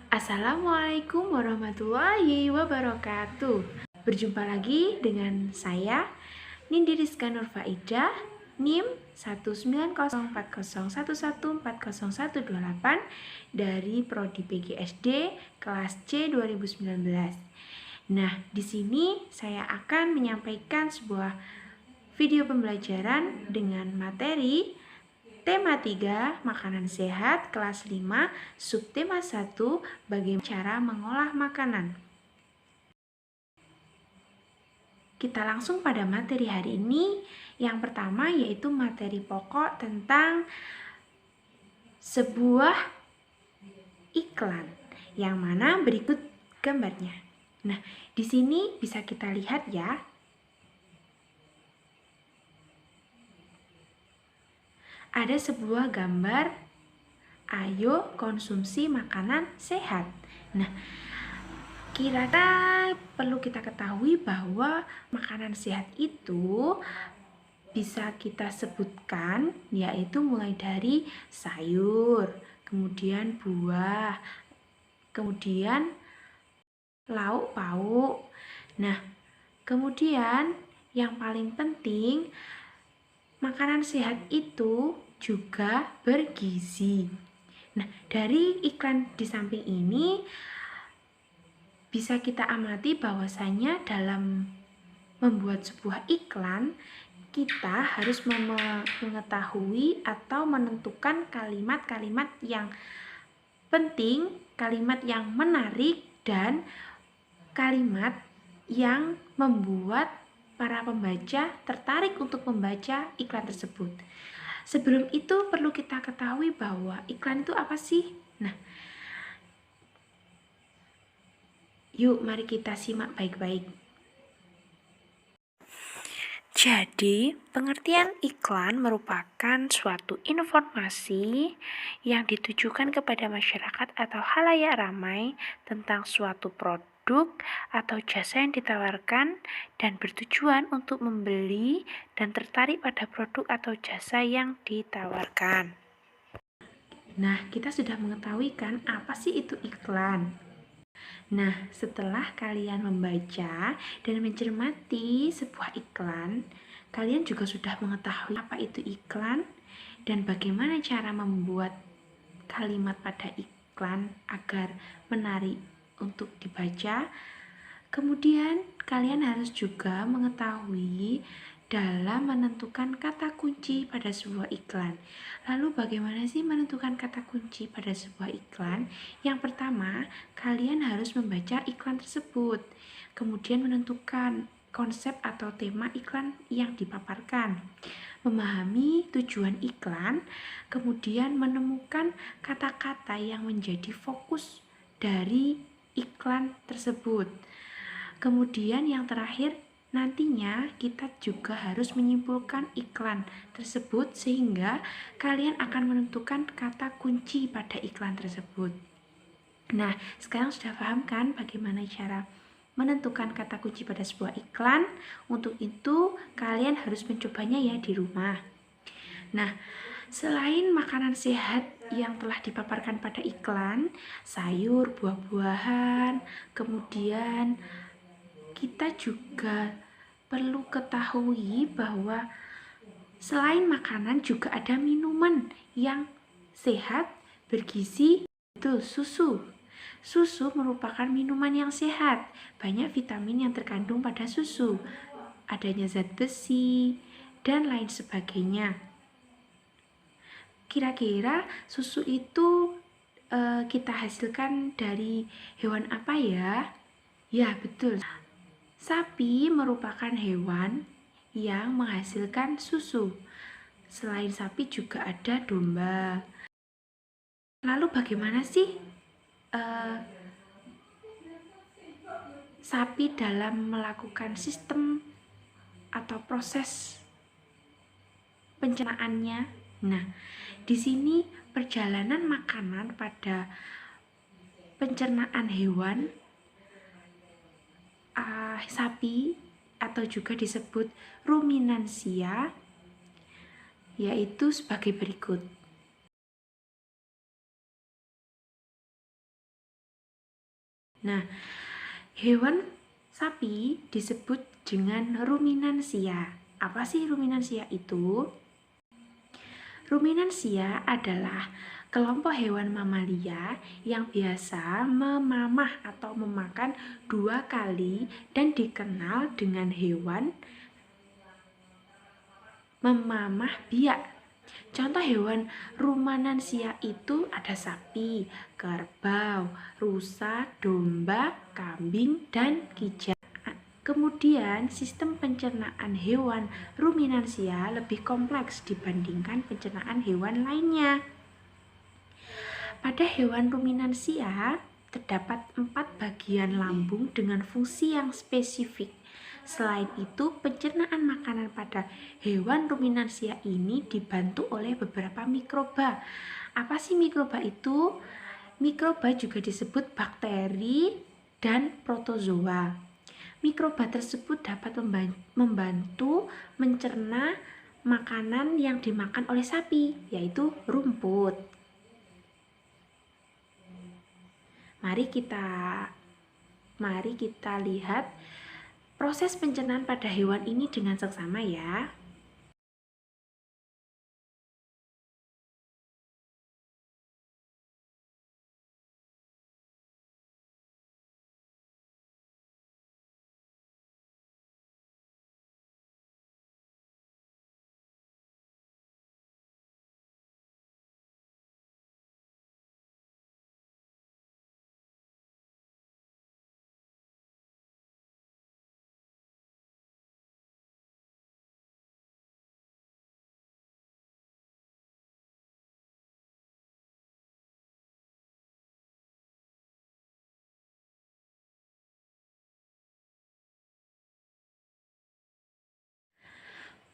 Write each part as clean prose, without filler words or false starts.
Assalamualaikum warahmatullahi wabarakatuh. Berjumpa lagi dengan saya Nindi Rizka Nurfaidah, NIM 19040114018 dari Prodi PGSD kelas C 2019. Nah, di sini saya akan menyampaikan sebuah video pembelajaran dengan materi tema 3, makanan sehat, kelas 5, subtema 1, bagaimana cara mengolah makanan. Kita langsung pada materi hari ini. Yang pertama yaitu materi pokok tentang sebuah iklan, yang mana berikut gambarnya. Nah, di sini bisa kita lihat ya. Ada sebuah gambar, ayo konsumsi makanan sehat. Nah, kira-kira perlu kita ketahui bahwa makanan sehat itu bisa kita sebutkan yaitu mulai dari sayur, kemudian buah, kemudian lauk pauk. Nah, kemudian yang paling penting, makanan sehat itu juga bergizi. Nah, dari iklan di samping ini bisa kita amati bahwasanya dalam membuat sebuah iklan, kita harus mengetahui atau menentukan kalimat-kalimat yang penting, kalimat yang menarik, dan kalimat yang membuat para pembaca tertarik untuk membaca iklan tersebut. Sebelum itu perlu kita ketahui bahwa iklan itu apa sih? Nah, yuk mari kita simak baik-baik. Jadi, pengertian iklan merupakan suatu informasi yang ditujukan kepada masyarakat atau khalayak ramai tentang suatu produk atau jasa yang ditawarkan dan bertujuan untuk membeli dan tertarik pada produk atau jasa yang ditawarkan. Nah, kita sudah mengetahui kan apa sih itu iklan? Nah, setelah kalian membaca dan mencermati sebuah iklan, kalian juga sudah mengetahui apa itu iklan dan bagaimana cara membuat kalimat pada iklan agar menarik untuk dibaca. Kemudian, kalian harus juga mengetahui dalam menentukan kata kunci pada sebuah iklan. Lalu bagaimana sih menentukan kata kunci pada sebuah iklan? Yang pertama, kalian harus membaca iklan tersebut. Kemudian menentukan konsep atau tema iklan yang dipaparkan. Memahami tujuan iklan, kemudian menemukan kata-kata yang menjadi fokus dari iklan tersebut. Kemudian yang terakhir, nantinya kita juga harus menyimpulkan iklan tersebut sehingga kalian akan menentukan kata kunci pada iklan tersebut. Nah, sekarang sudah paham kan bagaimana cara menentukan kata kunci pada sebuah iklan? Untuk itu, kalian harus mencobanya ya di rumah. Nah, selain makanan sehat yang telah dipaparkan pada iklan, sayur, buah-buahan, kemudian kita juga perlu ketahui bahwa selain makanan juga ada minuman yang sehat, bergizi, itu susu. Susu merupakan minuman yang sehat, banyak vitamin yang terkandung pada susu, adanya zat besi, dan lain sebagainya. Kira-kira susu itu kita hasilkan dari hewan apa ya? Ya, betul. Sapi merupakan hewan yang menghasilkan susu. Selain sapi juga ada domba. Lalu bagaimana sih sapi dalam melakukan sistem atau proses pencernaannya? Nah, di sini perjalanan makanan pada pencernaan hewan sapi atau juga disebut ruminansia, yaitu sebagai berikut. Nah, hewan sapi disebut dengan ruminansia. Apa sih ruminansia itu? Ruminansia adalah kelompok hewan mamalia yang biasa memamah atau memakan 2 kali dan dikenal dengan hewan memamah biak. Contoh hewan ruminansia itu ada sapi, kerbau, rusa, domba, kambing, dan kijang. Kemudian, sistem pencernaan hewan ruminansia lebih kompleks dibandingkan pencernaan hewan lainnya. Pada hewan ruminansia, terdapat 4 bagian lambung dengan fungsi yang spesifik. Selain itu, pencernaan makanan pada hewan ruminansia ini dibantu oleh beberapa mikroba. Apa sih mikroba itu? Mikroba juga disebut bakteri dan protozoa. Mikroba tersebut dapat membantu mencerna makanan yang dimakan oleh sapi, yaitu rumput. Mari kita lihat proses pencernaan pada hewan ini dengan seksama ya.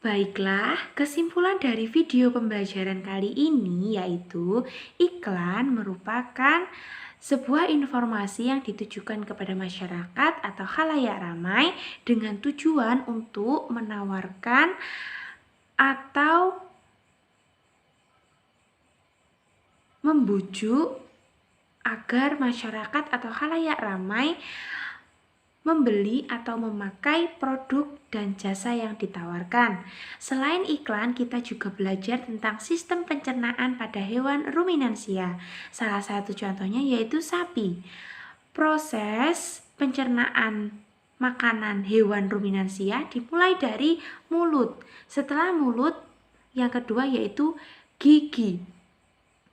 Baiklah, kesimpulan dari video pembelajaran kali ini yaitu iklan merupakan sebuah informasi yang ditujukan kepada masyarakat atau khalayak ramai dengan tujuan untuk menawarkan atau membujuk agar masyarakat atau khalayak ramai membeli atau memakai produk dan jasa yang ditawarkan. Selain iklan, kita juga belajar tentang sistem pencernaan pada hewan ruminansia. Salah satu contohnya yaitu sapi. Proses pencernaan makanan hewan ruminansia dimulai dari mulut. Setelah mulut, yang kedua yaitu gigi.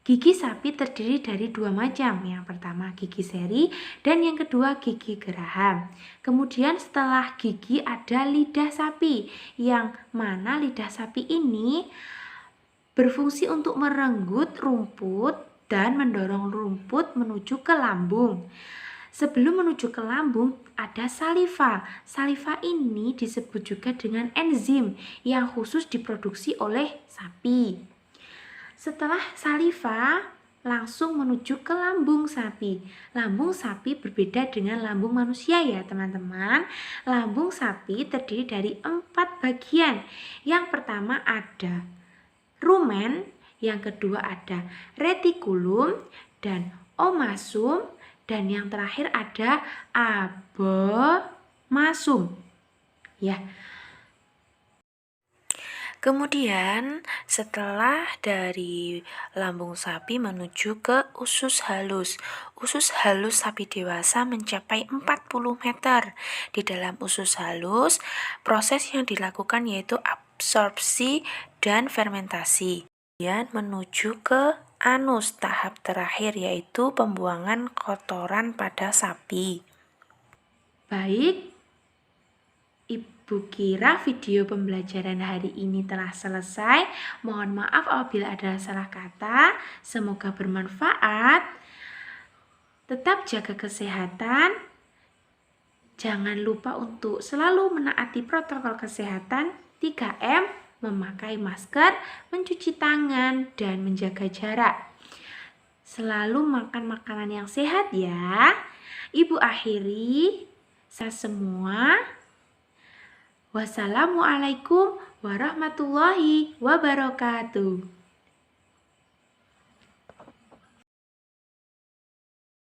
Gigi sapi terdiri dari 2 macam. Yang pertama gigi seri dan yang kedua gigi geraham. Kemudian setelah gigi ada lidah sapi, yang mana lidah sapi ini berfungsi untuk merenggut rumput dan mendorong rumput menuju ke lambung. Sebelum menuju ke lambung ada saliva. Saliva ini disebut juga dengan enzim yang khusus diproduksi oleh sapi. Setelah saliva langsung menuju ke lambung sapi. Lambung sapi berbeda dengan lambung manusia ya teman-teman. Lambung sapi terdiri dari 4 bagian. Yang pertama ada rumen, yang kedua ada retikulum dan omasum, dan yang terakhir ada abomasum. Ya. Kemudian setelah dari lambung sapi menuju ke usus halus. Usus halus sapi dewasa mencapai 40 meter. Di dalam usus halus, proses yang dilakukan yaitu absorpsi dan fermentasi. Kemudian menuju ke anus, tahap terakhir yaitu pembuangan kotoran pada sapi. Baik, Ibu kira video pembelajaran hari ini telah selesai. Mohon maaf apabila ada salah kata. Semoga bermanfaat. Tetap jaga kesehatan. Jangan lupa untuk selalu menaati protokol kesehatan 3M, memakai masker, mencuci tangan, dan menjaga jarak. Selalu makan makanan yang sehat ya. Ibu akhiri, saya semua. Wassalamualaikum warahmatullahi wabarakatuh.